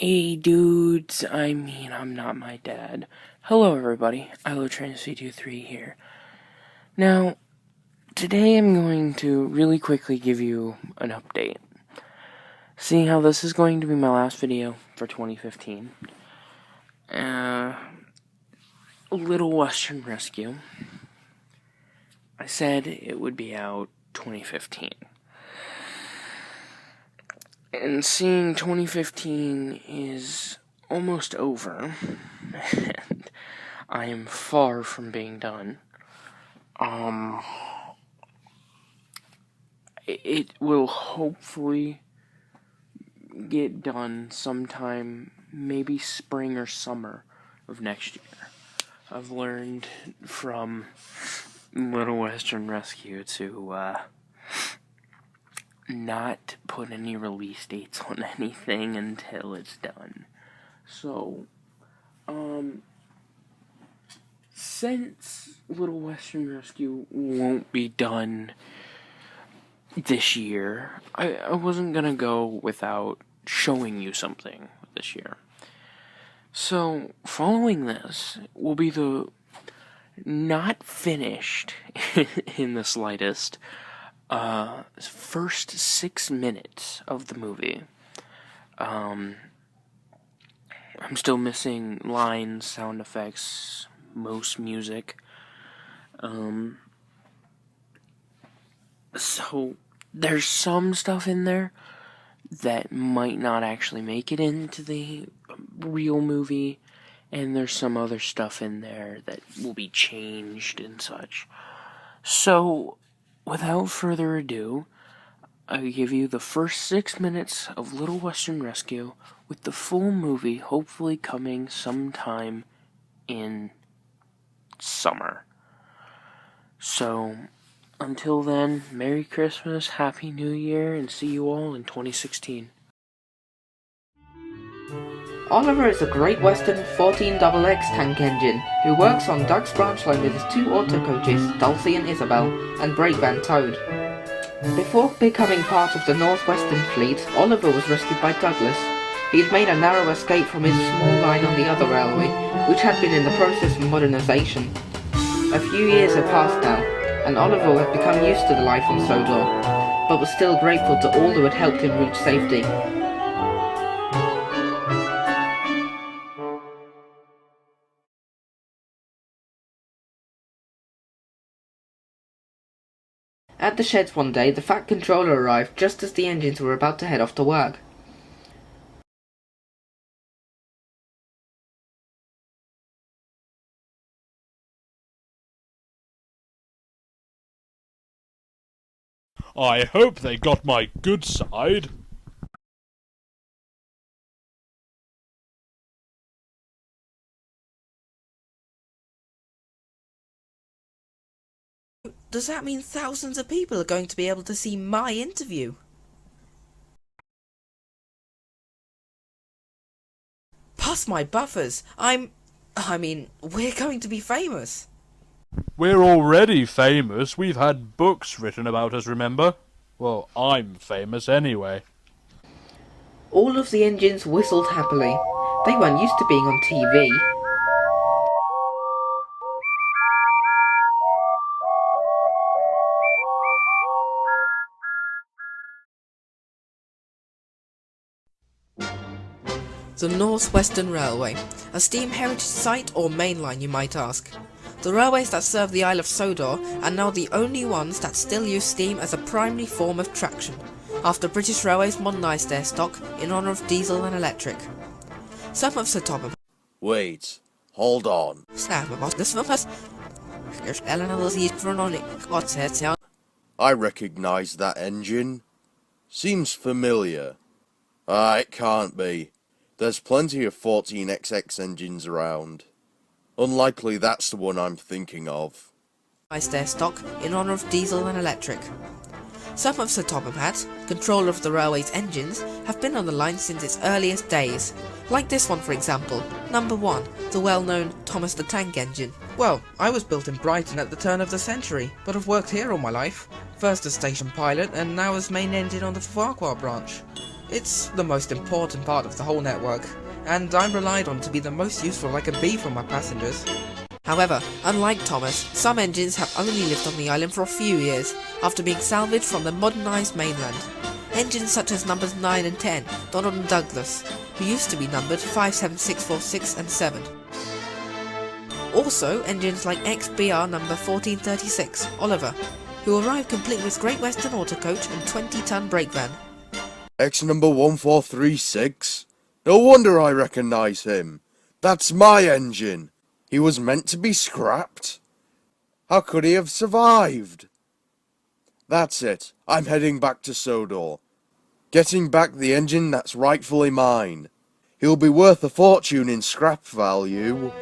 Hey dudes, I'm not my dad. Hello everybody, Trainz C23 here. Now, today I'm going to really quickly give you an update. Seeing how this is going to be my last video for 2015. Little Western Rescue. I said it would be out 2015. And seeing 2015 is almost over, and I am far from being done, it will hopefully get done sometime, maybe spring or summer of next year. I've learned from Little Western Rescue to, not put any release dates on anything until it's done. So, since Little Western Rescue won't be done this year, I wasn't gonna go without showing you something this year. So, following this will be the not finished in the slightest first 6 minutes of the movie. I'm still missing lines, sound effects, most music. So there's some stuff in there that might not actually make it into the real movie, and there's some other stuff in there that will be changed and such. So, without further ado, I give you the first 6 minutes of Little Western Rescue, with the full movie hopefully coming sometime in summer. So, until then, Merry Christmas, Happy New Year, and see you all in 2016. Oliver is a Great Western 14XX tank engine who works on Doug's branch line with his two auto coaches, Dulcie and Isabel, and brakeman Toad. Before becoming part of the Northwestern fleet, Oliver was rescued by Douglas. He had made a narrow escape from his small line on the other railway, which had been in the process of modernisation. A few years had passed now, and Oliver had become used to the life on Sodor, but was still grateful to all who had helped him reach safety. At the sheds one day, the Fat Controller arrived just as the engines were about to head off to work. I hope they got my good side. Does that mean thousands of people are going to be able to see my interview? Past my buffers, we're going to be famous. We're already famous. We've had books written about us, remember? Well, I'm famous anyway. All of the engines whistled happily. They weren't used to being on TV. The Northwestern Railway, a steam heritage site or main line you might ask. The railways that serve the Isle of Sodor are now the only ones that still use steam as a primary form of traction, after British Railways modernised their stock in honour of diesel and electric. Some of the top of Wait, hold on. I recognise that engine. Seems familiar. It can't be. There's plenty of 14XX engines around. Unlikely that's the one I'm thinking of. their stock in honour of diesel and electric. Some of Sir Topham Hatt's, controller of the railway's engines, have been on the line since its earliest days. Like this one for example, number 1, the well-known Thomas the Tank Engine. Well, I was built in Brighton at the turn of the century, but I've worked here all my life. First as station pilot, and now as main engine on the Farquhar branch. It's the most important part of the whole network, and I'm relied on to be the most useful I can be for my passengers. However, unlike Thomas, some engines have only lived on the island for a few years, after being salvaged from the modernised mainland. Engines such as numbers 9 and 10, Donald and Douglas, who used to be numbered 5, 7, 6, 4, 6 and 7. Also, engines like XBR number 1436, Oliver, who arrived complete with Great Western Autocoach and 20-ton brake van. X number 1436? No wonder I recognise him. That's my engine. He was meant to be scrapped. How could he have survived? That's it. I'm heading back to Sodor. Getting back the engine that's rightfully mine. He'll be worth a fortune in scrap value.